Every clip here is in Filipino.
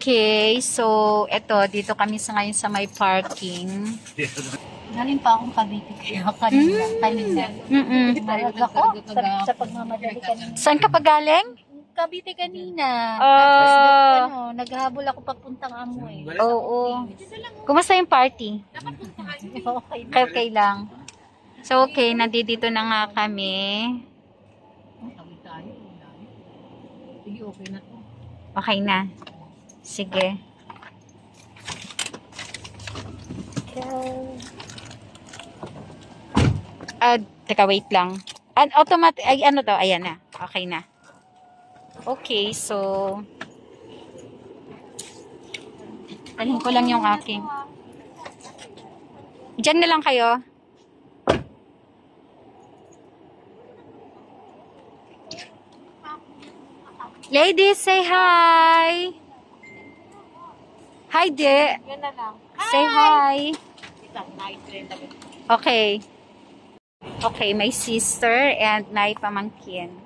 Okay, so eto, dito kami ngayon sa may parking. Galing pa akong Cavite kaya kanina. Narag ako sa pagmamadali kanina. Saan ka pa galing? Cavite kanina. Ah. Tapos naghahabol ako papuntang Amoy. Oo. Kumusta yung party? Okay. Okay lang. So okay, nandito na nga kami. Sige, okay na to. Okay na. Sige. Teka, wait lang. Automatic, ay ano to? Ayan na. Okay na. Okay, so dalhin ko lang yung aking. Diyan na lang kayo. Ladies, say hi. Hi, De. Yan na lang. Say hi. Nice rin. Okay. Okay, my sister and my pamangkin.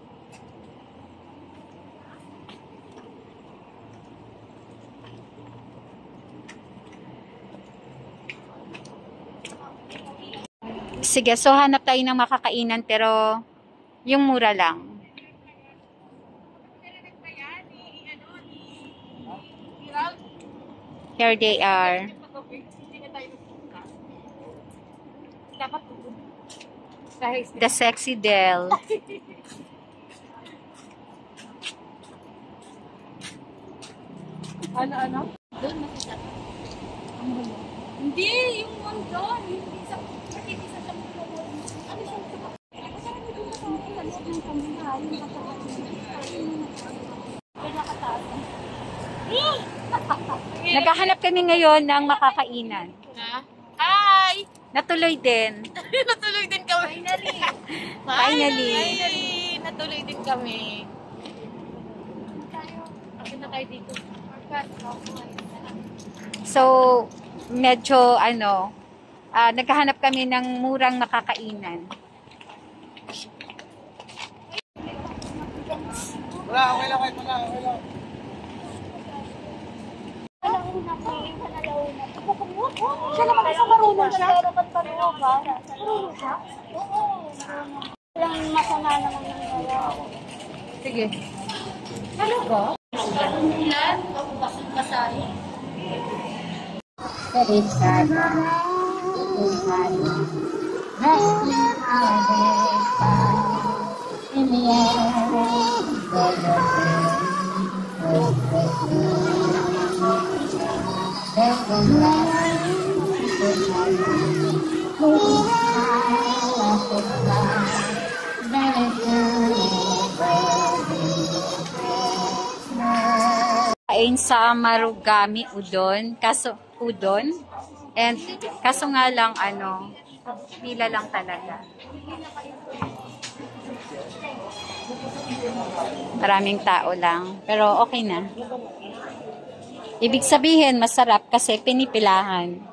Sige, so hanap tayo ng makakainan pero yung mura lang. Here they are. The Sexy Del. Ano? Doon makita. Hindi, yung one doon. Hindi sa mundo. Ano siya? Naghahanap kami ngayon ng makakainan. Hi! Natuloy din. Natuloy din kami. Finally. Natuloy din kami. Akin na tayo dito. So, medyo naghahanap kami ng murang makakainan. Wala, okay lang. Okay lang. Siya naman kasi marunong siya. Marunong siya? Oo. Lang masama naman ng galaw. Sige. Ano ba? Yan, basang-basahin. Kain sa Marugami Udon, kaso nga lang pila lang talaga. Maraming tao lang, pero okay na. Ibig sabihin masarap kasi pinipilahan.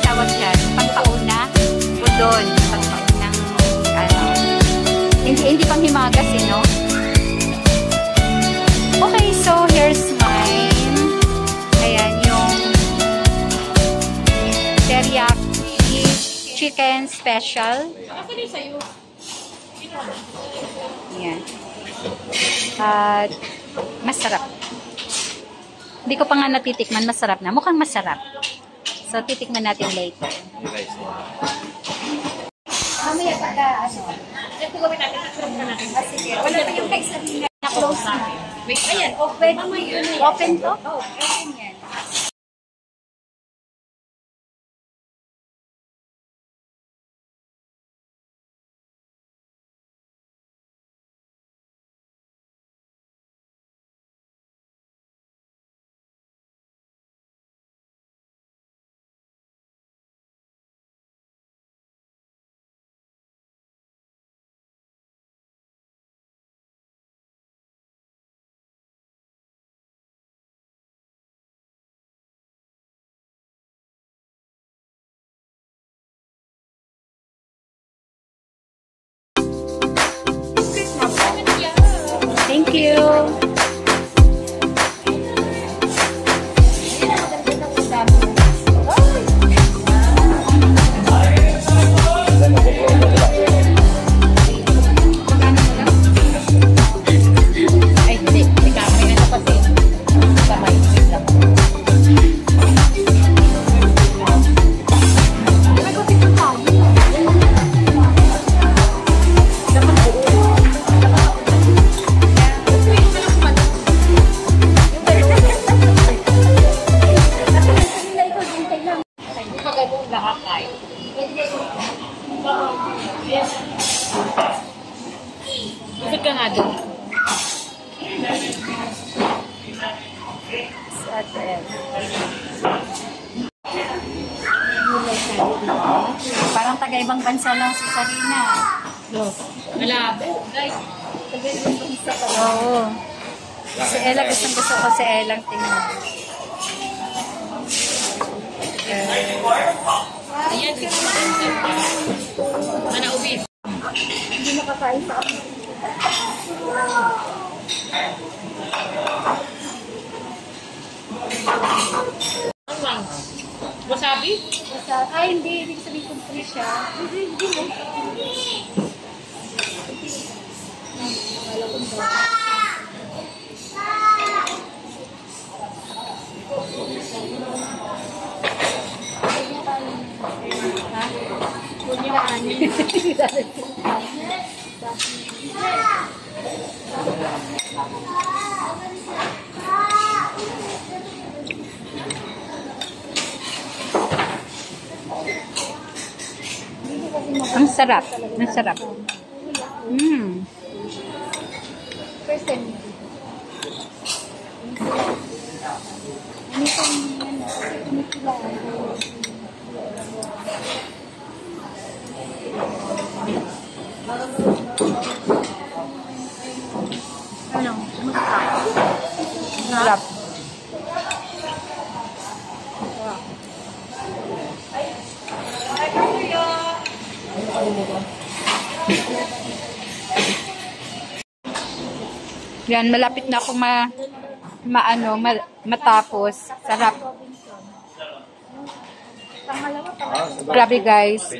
tawag dyan? Pagpauna? O doon? Pagpaunang, ano? Hindi pang himagas, eh, no? Okay, so here's mine. Ayan, yung teriyaki chicken special. Ayan. At masarap. Hindi ko pa nga natitikman, masarap na. Mukhang masarap. So, titikman natin later. Mamaya pagka, ano, ito gawin natin, sige. Wala pa yung kay Sarina na close na. Wait, ayan, open. Open to? Oh, open yan. Thank you. Ay, hindi. May kamay na kasi. Kamay. Ikot ka nga doon. Parang taga-ibang bansa lang si Sarina. Malabo, guys. Taga-ibang bansa pa lang. Oo. Si Ella, gusto ko si Ella. Tingnan. Ayan, mana ubis. Hindi makakain sa ako. Wasabi? Wasabi? Ay, hindi. Hindi sabihin kung free siya. Hindi mo. Ang sarap. Ang sarap. First time. Ano? Sarap. Yan, malapit na ako matapos. Sarap. Grabe guys.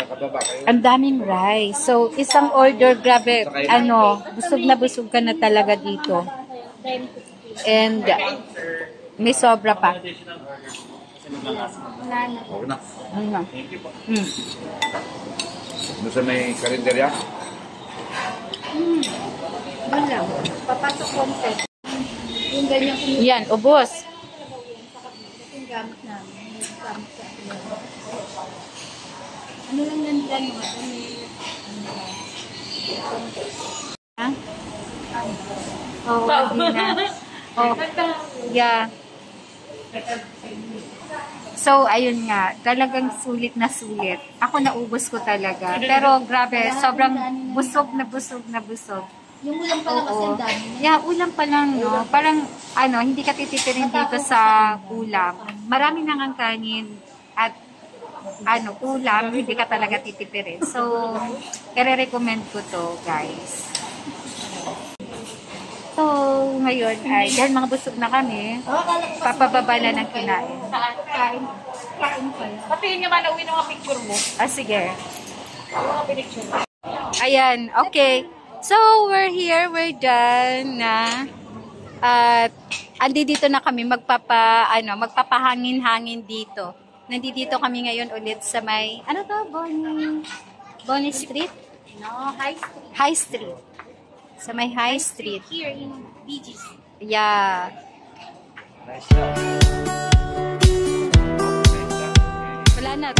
Ang daming rice. So, isang order, grabe. Busog ka na talaga dito. And, may sobra pa. Doon sa may karinderya? Wala. Papasok konti. Yung ganyan kung Yan, ubos. yung gamit namin. Gamit sa akin. Ano lang yan dyan mo? Ha? Oo, hindi na. Oh, yeah. So, ayun nga. Talagang sulit na sulit. Ako naubos ko talaga. Pero grabe, sobrang busog na busog na busog. Yung ulam pa lang kasi ang dami na. Yeah, ulam pa lang, no? Parang, hindi ka titipirin dito sa ulam. Marami nang ang kanin at ulam, hindi ka talaga titipirin. So, i-recommend ko to, guys. So, ngayon ay, dahil mga busog na kami, papababa na ng kinain. Kain pala. Patingin nyo man, nauwi ng mga picture mo. Sige. Mga pinicture mo. Ayan, okay. So, we're here, we're done na. At, andito na kami, magpapahangin-hangin dito. Nandito kami ngayon ulit sa may, ano to, Bonnie Street? No, High Street. High Street. Sa may High Street. Here in BGC. Yeah. Wala na.